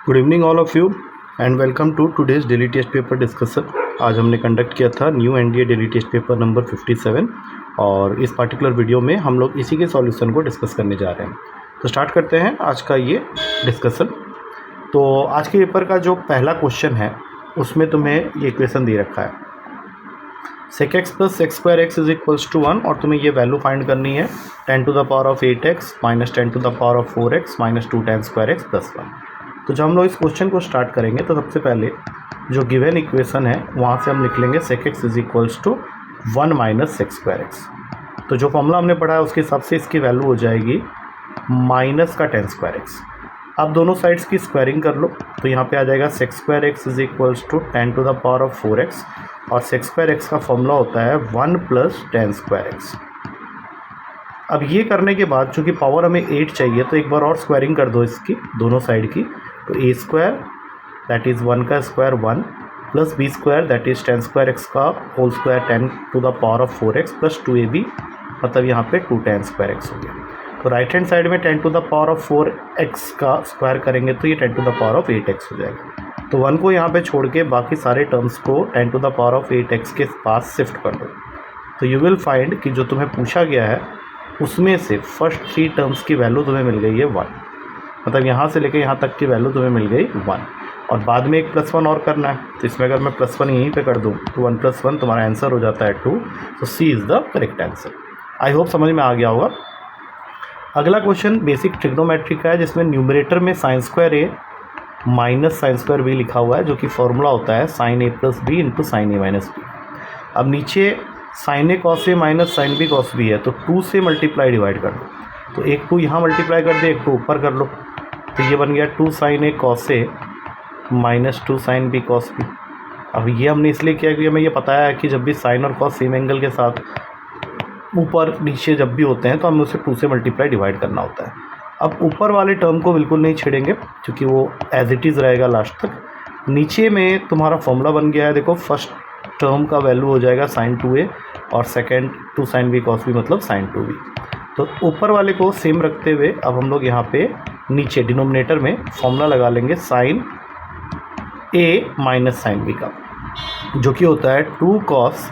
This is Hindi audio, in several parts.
Good evening all of you and welcome to today's daily test paper discussion. आज हमने कंडक्ट किया था new NDA daily test paper number 57 और इस पार्टिकुलर वीडियो में हम लोग इसी के सॉल्यूशन को डिस्कस करने जा रहे हैं। तो स्टार्ट करते हैं आज का ये डिस्कशन। तो आज के पेपर का जो पहला क्वेश्चन है उसमें तुम्हें ये इक्वेशन दे रखा है sec x plus x square x is equals to 1 और तुम्हें ये वैल्यू फाइंड करनी है 10 to the power of 8x minus 10 to the power of 4x minus 2 tan square x plus 1। तो जब हम लोग इस क्वेश्चन को स्टार्ट करेंगे तो सबसे पहले जो गिवन इक्वेशन है वहाँ से हम लिख लेंगे sec x is equals to 1 minus sec square x. तो जो फॉर्मूला हमने पढ़ा है उसके हिसाब से इसकी वैल्यू हो जाएगी माइनस का tan स्क्वायर एक्स। अब दोनों साइड्स की स्क्वायरिंग कर लो तो यहाँ पे आ जाएगा sec square x is equals to 10 to the power of 4x और सेक स्क्वायर एक्स का फॉर्मूला होता है 1 प्लस tan स्क्वायर एक्स। अब ये करने के बाद चूँकि पावर हमें 8 चाहिए तो एक बार और स्क्वायरिंग कर दो इसकी दोनों साइड की। तो ए स्क्वायर दैट इज़ 1 का square 1 plus B square that is tan square x का whole square 10 to the power of 4x plus 2ab मतलब यहाँ पे 2 tan स्क्वायर एक्स हो गया। तो राइट हैंड साइड में 10 to the power of 4x का स्क्वायर करेंगे तो ये 10 to the power of 8x हो जाएगा। तो 1 को यहाँ पे छोड़ के बाकी सारे टर्म्स को 10 to the power of 8x के पास शिफ्ट कर दो। तो यू विल फाइंड कि जो तुम्हें पूछा गया है उसमें से फर्स्ट 3 टर्म्स की वैल्यू तुम्हें मिल गई है 1, मतलब यहाँ से लेकर यहाँ तक की वैल्यू तुम्हें मिल गई 1 और बाद में एक +1 और करना है। तो इसमें अगर मैं +1 यहीं पे कर दूँ तो 1 + 1 तुम्हारा आंसर हो जाता है 2। तो C is the correct answer. I hope समझ में आ गया होगा। अगला क्वेश्चन बेसिक ट्रिग्नोमेट्री का है जिसमें न्यूमरेटर में sine square A minus sine square B लिखा हुआ है जो कि फॉर्मूला होता है sine A plus B into sine A minus B. अब नीचे sine A cos A minus sine B cos B है तो 2 से मल्टीप्लाई डिवाइड कर दो। तो एक 2 यहाँ मल्टीप्लाई कर दे एक 2 ऊपर कर लो तो ये बन गया 2 sine A cos A minus 2 sine B cos B. अब ये हमने इसलिए किया क्योंकि हमें ये पता है कि जब भी साइन और कॉस सेम एंगल के साथ ऊपर नीचे जब भी होते हैं तो हमें उसे 2 से मल्टीप्लाई डिवाइड करना होता है। अब ऊपर वाले टर्म को बिल्कुल नहीं छेड़ेंगे क्योंकि वो एज इट इज़ रहेगा लास्ट तक। नीचे में तुम्हारा फॉर्मूला बन गया है, देखो फर्स्ट टर्म का वैल्यू हो जाएगा sin 2a और second 2 sin b cos b मतलब sin 2b। तो ऊपर वाले को सेम रखते हुए अब हम लोग यहाँ पे नीचे डिनोमिनेटर में फॉर्मूला लगा लेंगे sin a minus sin b का जो कि होता है 2 cos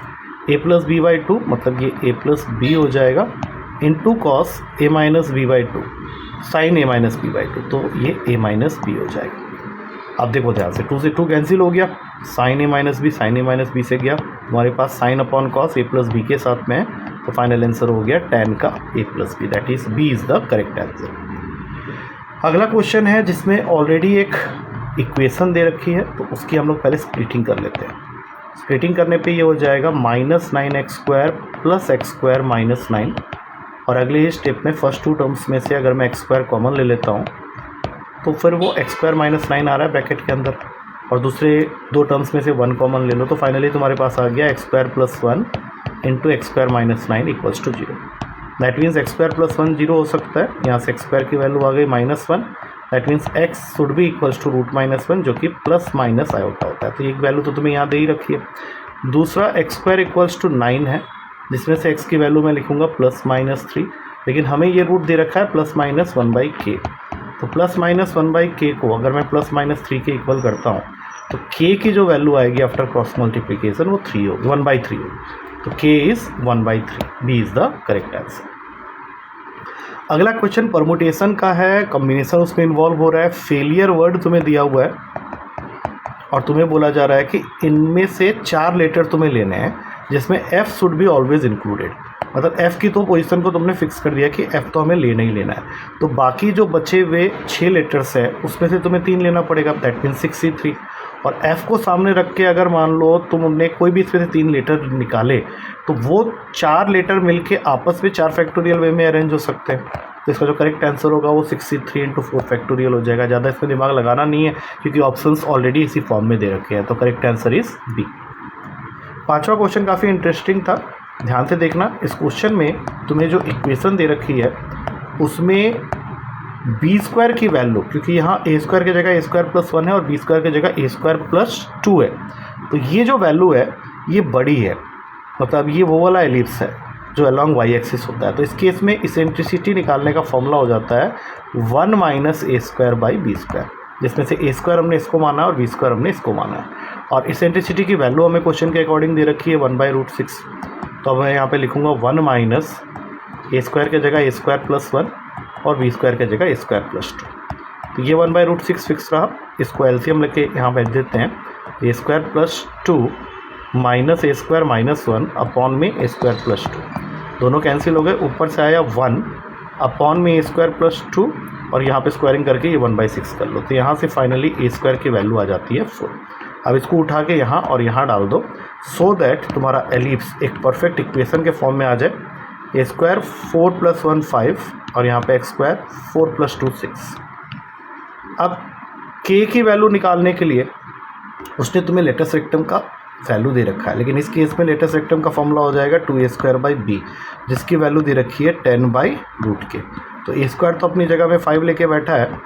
a plus b by 2 मतलब ये a प्लस बी हो जाएगा into cos a minus b by 2 sine a minus b by 2 तो ये a माइनस बी हो जाएगा। अब देखो ध्यान से 2 से 2 कैंसिल हो गया, sine a minus B sine a minus B से गया, तुम्हारे पास sine upon cos a plus B के साथ में तो फाइनल आंसर हो गया tan का a plus b that is b is the correct answer. अगला क्वेश्चन है जिसमें ऑलरेडी एक इक्वेशन दे रखी है तो उसकी हम लोग पहले स्प्लिटिंग कर लेते हैं। स्प्लिटिंग करने पे ये हो जाएगा minus 9x square plus x square minus 9 और अगले ही स्टेप में फर्स्ट 2 टर्म्स में से अगर मैं एक्स स्क्वायर कॉमन ले लेता हूँ तो फिर वो एक्स स्क्वायर माइनस 9 आ रहा है ब्रैकेट के अंदर और दूसरे 2 टर्म्स में से 1 कॉमन ले लो तो फाइनली तुम्हारे पास आ गया x square plus 1 into x square minus 9 equals to 0। That means x square plus 1 0 हो सकता है। यहाँ से एक्स स्क्वायर की वैल्यू आ गई -1 that means x should be equals to √-1 जो कि प्लस माइनस आयोटा होता है। तो एक वैल्यू तो तुम्हें यहाँ दे ही रखी है। दूसरा एक्स स्क्वायर इक्वल्स टू 9 है जिसमें से x की वैल्यू मैं लिखूँगा +-3 लेकिन हमें ये रूट दे रखा है +-1/k। तो +-1/k को अगर मैं +-3 के इक्वल करता हूँ तो k की जो वैल्यू आएगी आफ्टर क्रॉस मल्टीप्लिकेशन वो 3 होगी 1/3 होगी। तो k is 1/3 b is the correct answer. अगला क्वेश्चन परमुटेशन का है, कॉम्बिनेशन उसमें इन्वॉल्व हो रहा है। फेलियर वर्ड तुम्हें दिया हुआ है और तुम्हें बोला जा रहा है कि इनमें से 4 लेटर तुम्हें लेने हैं जिसमें f should be always included. मतलब f की तो पोजीशन को तुमने फिक्स कर दिया कि f तो हमें लेना ही लेना है। तो बाकी जो बचे हुए 6 लेटर्स है उसमें से तुम्हें 3 लेना पड़ेगा दैट मीन्स 63 और f को सामने रख के अगर मान लो तुमने कोई भी इसमें से 3 लेटर निकाले तो वो 4 लेटर मिलके आपस में 4 फैक्टोरियल वे में अरेंज हो सकते हैं। तो इसका जो करेक्ट आंसर होगा वो 63 इंटू 4 फैक्टोरियल हो जाएगा। ज़्यादा इसमें दिमाग लगाना नहीं है क्योंकि ऑप्शंस ऑलरेडी इसी फॉर्म में दे रखे हैं। तो करेक्ट आंसर इज़ बी। 5वां क्वेश्चन काफ़ी इंटरेस्टिंग था, ध्यान से देखना। इस क्वेश्चन में तुम्हें जो इक्वेशन दे रखी है उसमें बी स्क्वायर की वैल्यू, क्योंकि यहाँ ए स्क्वायर की जगह ए स्क्वायर प्लस 1 है और बी स्क्वायर की जगह ए स्क्वायर प्लस 2 है, तो ये जो वैल्यू है ये बड़ी है, मतलब ये वो वाला एलिप्स है जो अलॉन्ग वाई एक्सिस होता है। तो इस केस में इसेंट्रिसिटी निकालने का फॉर्मूला हो जाता है 1 - a² / b²। जिसमें से ए स्क्वायर हमने इसको माना है और बी स्क्वायर हमने इसको माना है। और इसेंट्रिसिटी की वैल्यू हमें क्वेश्चन के अकॉर्डिंग दे रखी है 1/√6। तो अब मैं यहाँ पे लिखूँगा 1 माइनस ए स्क्वायर की जगह ए स्क्वायर प्लस 1 और बी स्क्वायर की जगह ए स्क्वायर प्लस 2। तो ये 1/√6 फिक्स रहा। इसको एलसीएम लेके यहाँ पे देते हैं, ए स्क्वायर प्लस 2 माइनस ए स्क्वायर माइनस 1 अपॉन में ए स्क्वायर प्लस 2, दोनों कैंसिल हो गए। ऊपर से आया 1 अपॉन में ए स्क्वायर प्लस 2 और यहाँ पे स्क्वायरिंग करके ये 1/6 कर लो। तो यहाँ से फाइनली ए स्क्वायर की वैल्यू आ जाती है 4। अब इसको उठा के यहाँ और यहाँ डाल दो सो दैट तुम्हारा एलिप्स एक परफेक्ट इक्वेशन के फॉर्म में आ जाए। ए स्क्वायर 4 + 1 5 और यहाँ पे एक्स स्क्वायर 4 + 2 6। अब के की वैल्यू निकालने के लिए उसने तुम्हें लेटेस्ट रेक्टम का वैल्यू दे रखा है, लेकिन इस केस में लेटेस्ट रेक्टम का फॉर्मूला हो जाएगा 2a² b, जिसकी वैल्यू दे रखी है 10/√k। तो ए स्क्वायर तो अपनी जगह में 5 लेके बैठा है,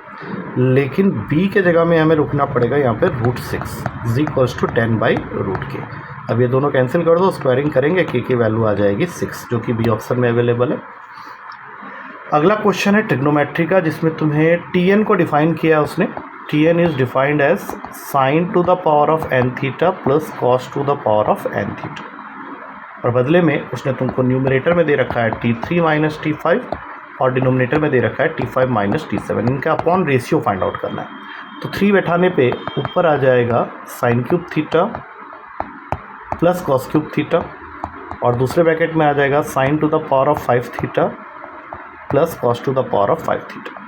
लेकिन b के जगह में हमें रुकना पड़ेगा यहाँ पे √6 = 10/√k। अब ये दोनों कैंसिल कर दो, स्क्वायरिंग करेंगे, के की वैल्यू आ जाएगी 6, जो कि बी ऑप्शन में अवेलेबल है। अगला क्वेश्चन है ट्रिग्नोमेट्री का, जिसमें तुम्हें tn को डिफाइन किया है उसने। tn is defined as sin to the power of n theta plus cos to the power of n theta, और बदले में उसने तुमको न्यूमरेटर में दे रखा है t3 - t5 और डिनोमिनेटर में दे रखा है t5 - t7। इनका अपॉन रेशियो फाइंड आउट करना है। तो 3 बैठाने पे ऊपर आ जाएगा sin³ theta plus cos³ theta, और दूसरे ब्रैकेट में आ जाएगा sin to the power of 5 theta plus cos to the power of 5 theta.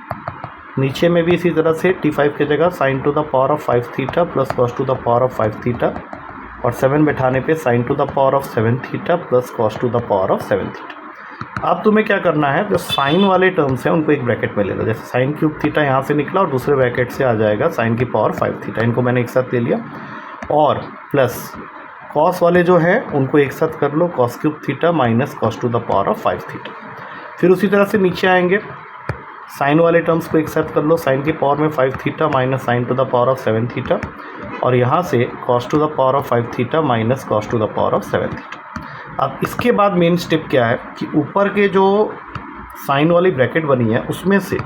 नीचे में भी इसी तरह से t5 की जगह sin to the power of 5 theta plus cos to the power of 5 theta, और 7 बैठाने पे sin to the power of 7 theta plus cos to the power of 7 theta. अब तुम्हें क्या करना है, जो साइन वाले टर्म्स हैं उनको एक ब्रैकेट में ले लो। जैसे sin³ थीटा यहाँ से निकला और दूसरे ब्रैकेट से आ जाएगा sin की पावर 5 थीटा, इनको मैंने एक साथ ले लिया, और प्लस cos वाले जो हैं उनको एक साथ कर लो, cos³ theta minus cos to the power of 5 theta. फिर उसी तरह से नीचे आएंगे, साइन वाले टर्म्स को एक साथ कर लो, साइन की पावर में 5 theta minus sine to the power of 7 theta, और यहाँ से cos to the power of 5 theta minus cos to the power of 7 theta. अब इसके बाद मेन स्टेप क्या है कि ऊपर के जो साइन वाली ब्रैकेट बनी है उसमें से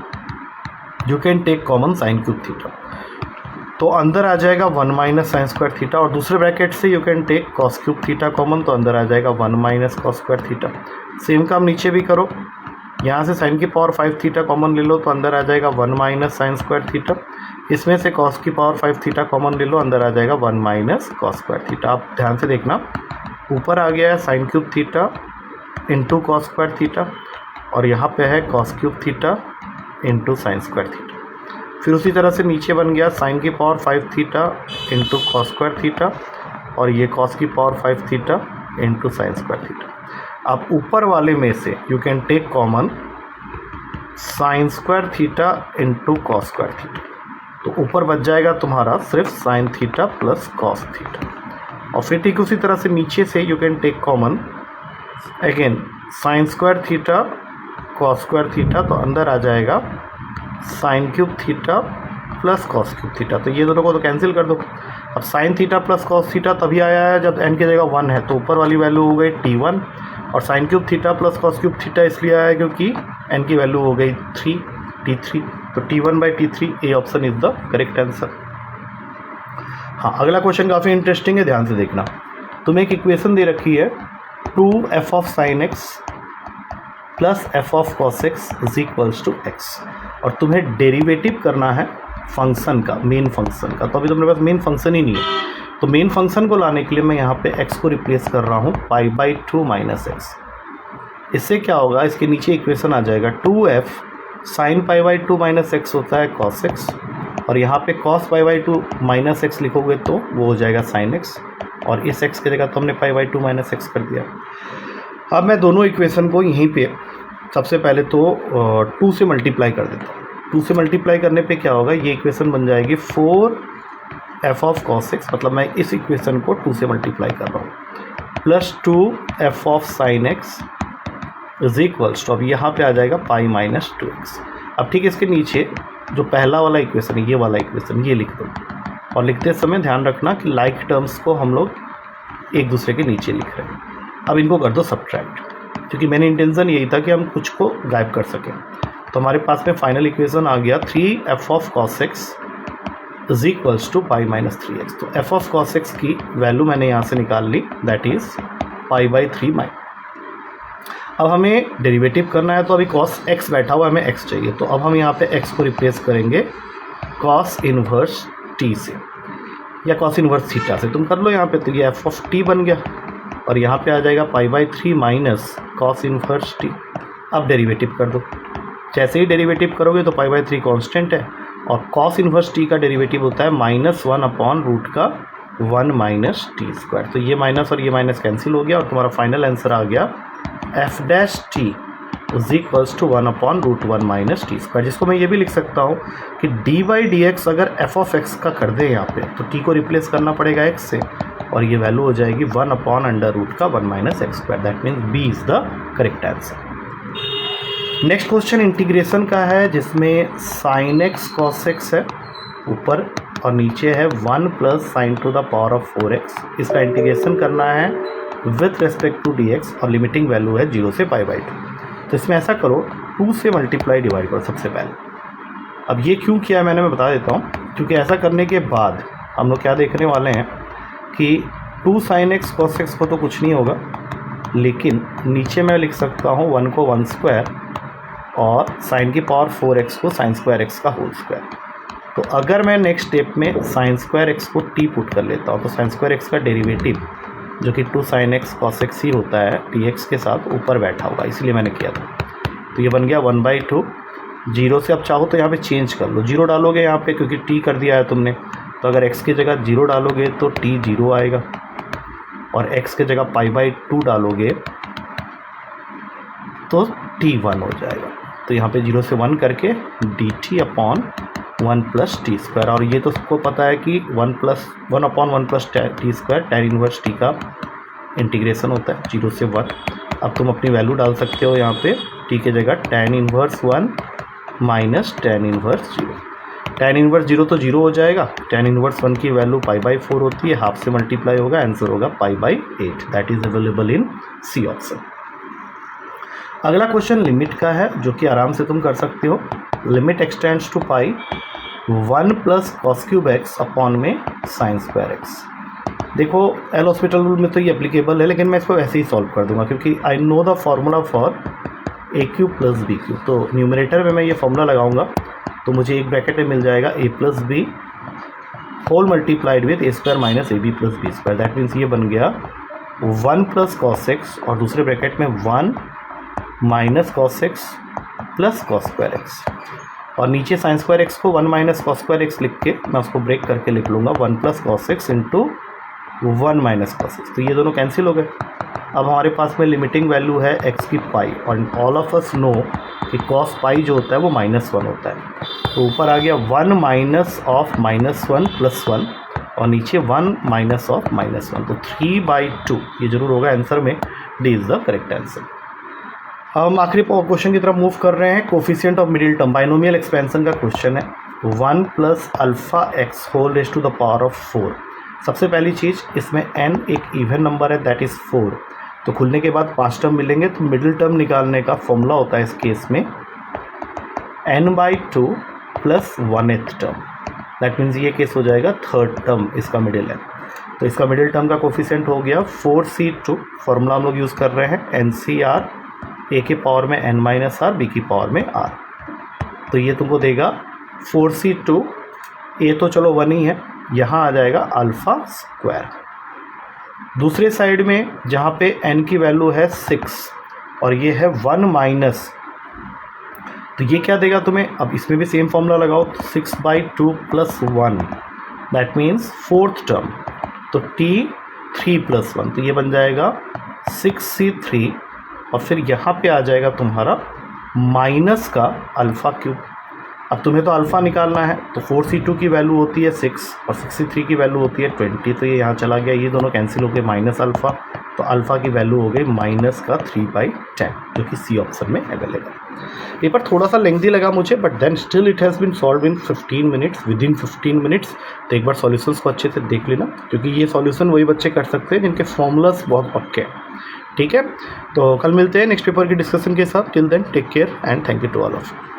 you can take common sin³ theta, तो अंदर आ जाएगा 1 - sin² थीटा, और दूसरे ब्रैकेट से you can take cos³ theta common, तो अंदर आ जाएगा 1 - cos² थीटा। सेम काम नीचे भी करो, यहाँ से sin की पावर 5 थीटा कॉमन ले लो, तो अंदर आ जाएगा 1 - sin² थीटा। इसमें से cos की पावर 5 थीटा कॉमन ले लो, अंदर आ जाएगा 1 - cos² थीटा। आप ध्यान से देखना, ऊपर आ गया है sin³ theta into cos² theta, और यहाँ पे है cos³ theta into sin² theta. फिर उसी तरह से नीचे बन गया sin की power 5 theta into cos² theta, और ये cos की power 5 theta into sin² theta. अब ऊपर वाले में से you can take common sin² theta into cos² theta, तो ऊपर बच जाएगा तुम्हारा सिर्फ sin theta plus cos theta. और फिर ठीक उसी तरह से नीचे से you can take common again sin² theta cos² theta, तो अंदर आ जाएगा sin³ theta plus cos³ theta. तो ये दोनों को तो कैंसिल कर दो। अब sin theta plus cos theta तभी आया है जब n की जगह 1 है, तो ऊपर वाली वैल्यू हो गई t1, और sin³ theta plus cos³ theta इसलिए आया क्योंकि n की वैल्यू हो गई t3, तो t1/t3 A option is the correct answer. हाँ, अगला क्वेश्चन काफ़ी इंटरेस्टिंग है, ध्यान से देखना। तुम्हें एक इक्वेशन दे रखी है 2f of sin x प्लस f of cos x is equals to x, और तुम्हें डेरिवेटिव करना है फंक्शन का, मेन फंक्शन का। तो अभी तुम्हारे पास मेन फंक्शन ही नहीं है, तो मेन फंक्शन को लाने के लिए मैं यहाँ पे x को रिप्लेस कर रहा हूँ π/2 - x। इससे क्या होगा, इसके नीचे इक्वेशन आ जाएगा 2f sin π/2 - x होता है cos x, और यहाँ पे cos π/2 - x लिखोगे तो वो हो जाएगा sin x, और इस x की जगह तो हमने π/2 - x कर दिया। अब मैं दोनों इक्वेशन को यहीं पे सबसे पहले तो 2 से मल्टीप्लाई कर देता हूँ। 2 से मल्टीप्लाई करने पे क्या होगा, ये इक्वेशन बन जाएगी 4f of cos x, मतलब मैं इस इक्वेशन को 2 से मल्टीप्लाई कर रहा हूँ, plus 2f of sin x is equals to, अब यहाँ पे आ जाएगा π-2x। अब ठीक इसके नीचे जो पहला वाला इक्वेशन है, ये वाला इक्वेशन ये लिख दो, और लिखते समय ध्यान रखना कि लाइक टर्म्स को हम लोग एक दूसरे के नीचे लिख रहे हैं। अब इनको कर दो सब्ट्रैक्ट, क्योंकि मैंने इंटेंशन यही था कि हम कुछ को गायब कर सकें। तो हमारे पास में फाइनल इक्वेशन आ गया 3f of cos x is equals to pi minus 3x। तो एफ ऑफ कॉस एक्स की वैल्यू मैंने यहाँ से निकाल ली, that is pi by 3 minus. अब हमें डेरिवेटिव करना है, तो अभी कॉस एक्स बैठा हुआ है, हमें एक्स चाहिए, तो अब हम यहाँ पे एक्स को रिप्लेस करेंगे कॉस इनवर्स टी से या कॉस इनवर्स थीटा से, तुम कर लो यहाँ पे। तो ये एफ ऑफ टी बन गया और यहाँ पे आ जाएगा पाई by 3 minus cos inverse T. अब डेरिवेटिव कर दो, जैसे ही डेरिवेटिव करोगे तो पाई बाई 3 कॉन्स्टेंट है और कॉस इनवर्स टी का डेरिवेटिव होता है -1 अपॉन रूट का 1 माइनस टी स्क्वायर। तो ये माइनस और ये माइनस कैंसिल हो गया और तुम्हारा फाइनल आंसर आ गया f dash t is equals to 1 upon root 1 minus t square, जिसको मैं ये भी लिख सकता हूँ कि डी बाई डी एक्स अगर एफ ऑफ एक्स का कर दें यहाँ पे, तो टी को रिप्लेस करना पड़ेगा एक्स से और ये वैल्यू हो जाएगी 1 अपॉन अंडर रूट का 1 minus x square. That means b is the correct answer. Next question integration का है, जिसमें साइन एक्स कॉस एक्स है ऊपर और नीचे है 1 plus sign to the power of 4x। इसका इंटीग्रेशन करना है विथ रेस्पेक्ट टू dx और लिमिटिंग वैल्यू है 0 से पाई बाई 2। तो इसमें ऐसा करो 2 से मल्टीप्लाई डिवाइड करो सबसे पहले। अब ये क्यों किया है मैंने, मैं बता देता हूँ, क्योंकि ऐसा करने के बाद हम लोग क्या देखने वाले हैं कि 2 साइन एक्स कॉस एक्स को तो कुछ नहीं होगा, लेकिन नीचे मैं लिख सकता हूँ 1 को 1 स्क्वायर और साइन की पावर 4x को साइन स्क्वायर एक्स का होल स्क्वायर। तो अगर मैं नेक्स्ट स्टेप में साइन स्क्वायर एक्स को टी पुट कर लेता हूँ, तो साइन स्क्वायर एक्स का डेरिवेटिव जो कि 2 साइन एक्स कॉस एक्स ही होता है टी एक्स के साथ ऊपर बैठा होगा, इसलिए मैंने किया था। तो ये बन गया 1/2 0 से। अब चाहो तो यहाँ पे चेंज कर लो, 0 डालोगे यहाँ पे क्योंकि टी कर दिया है तुमने, तो अगर x की जगह 0 डालोगे तो t 0 आएगा और x की जगह पाई बाई 2 डालोगे तो t 1 हो जाएगा। तो यहाँ पे 0 से 1 करके dt upon 1 plus T square, और ये तो सबको पता है कि 1 upon 1 plus T square tan inverse T का इंटीग्रेशन होता है 0 से 1। अब तुम अपनी वैल्यू डाल सकते हो यहाँ पे, टी के जगह tan inverse 1 minus tan inverse 0। Tan inverse 0 तो 0 हो जाएगा, टैन इनवर्स 1 की वैल्यू पाई बाई 4 होती है, हाफ से मल्टीप्लाई होगा, आंसर होगा pi by 8। That is available in c option. अगला क्वेश्चन लिमिट का है, जो कि आराम से तुम कर सकते हो। Limit extends to pi 1 plus cos cube x upon में साइन स्क्वायर एक्स। देखो एल हॉस्पिटल रूल में तो ये एप्लीकेबल है, लेकिन मैं इसको ऐसे ही सॉल्व कर दूंगा क्योंकि I know the formula for a cube plus b cube. तो न्यूमरेटर में मैं ये फॉर्मूला लगाऊंगा तो मुझे एक ब्रैकेट में मिल जाएगा A plus B whole multiplied with A square minus A B plus B square. That means ये बन गया 1 प्लस कॉस एक्स और दूसरे ब्रैकेट में 1 minus cos x plus cos square x, और नीचे साइन स्क्वायर एक्स को 1 माइनस कॉस स्क्वायर एक्स लिख के मैं उसको ब्रेक करके लिख लूँगा 1 plus cos x into 1 minus cos x. तो ये दोनों कैंसिल हो गए। अब हमारे पास में लिमिटिंग वैल्यू है x की पाई, और ऑल ऑफ अस नो कि कॉस पाई जो होता है वो -1 होता है। तो ऊपर आ गया 1 माइनस ऑफ -1 प्लस 1 और नीचे 1 माइनस ऑफ -1, तो 3/2 ये जरूर होगा आंसर में। D is the correct answer. हम आखिरी क्वेश्चन की तरफ मूव कर रहे हैं। Coefficient of middle term binomial expansion का क्वेश्चन है। 1 plus alpha x whole raise to the power of 4। सबसे पहली चीज़, इसमें n एक इवन नंबर है, दैट इज़ 4। तो खुलने के बाद 5 टर्म मिलेंगे, तो मिडिल टर्म निकालने का फॉर्मूला होता है इस केस में n/2 plus 1th term. That means ये केस हो जाएगा 3rd टर्म, इसका मिडिल है। तो इसका मिडिल टर्म का कोफिशिएंट हो गया 4c2। फॉर्मूला हम लोग यूज़ कर रहे हैं NCR, a के पावर में n माइनस r, b की पावर में r। तो ये तुमको देगा 4c2, a तो चलो 1 ही है, यहाँ आ जाएगा अल्फ़ा स्क्वायर। दूसरे साइड में जहाँ पे n की वैल्यू है 6 और ये है 1 माइनस, तो ये क्या देगा तुम्हें। अब इसमें भी सेम फॉर्मूला लगाओ, 6/2 plus 1, that means 4th term, तो t 3 प्लस 1, तो ये बन जाएगा 6c3, और फिर यहाँ पे आ जाएगा तुम्हारा माइनस का अल्फ़ा क्यूब। अब तुम्हें तो अल्फ़ा निकालना है, तो 4c2 की वैल्यू होती है 6 और 6c3 की वैल्यू होती है 20, तो ये यहाँ चला गया, ये दोनों कैंसिल हो गए, माइनस अल्फ़ा, तो अल्फ़ा की वैल्यू हो गई माइनस का 3/10, जो कि सी ऑप्शन में अवेलेबल। पेपर थोड़ा सा लेंथी लगा मुझे, but then still it has been solve in 15 minutes, within 15 minutes. तो एक बार सॉल्यूशंस को अच्छे से देख लेना, क्योंकि ये सॉल्यूशन वही बच्चे कर सकते हैं जिनके फॉर्मूलाज बहुत पक्के हैं। ठीक है, तो कल मिलते हैं नेक्स्ट पेपर की डिस्कशन के साथ। Till then take care and thank you to all of you.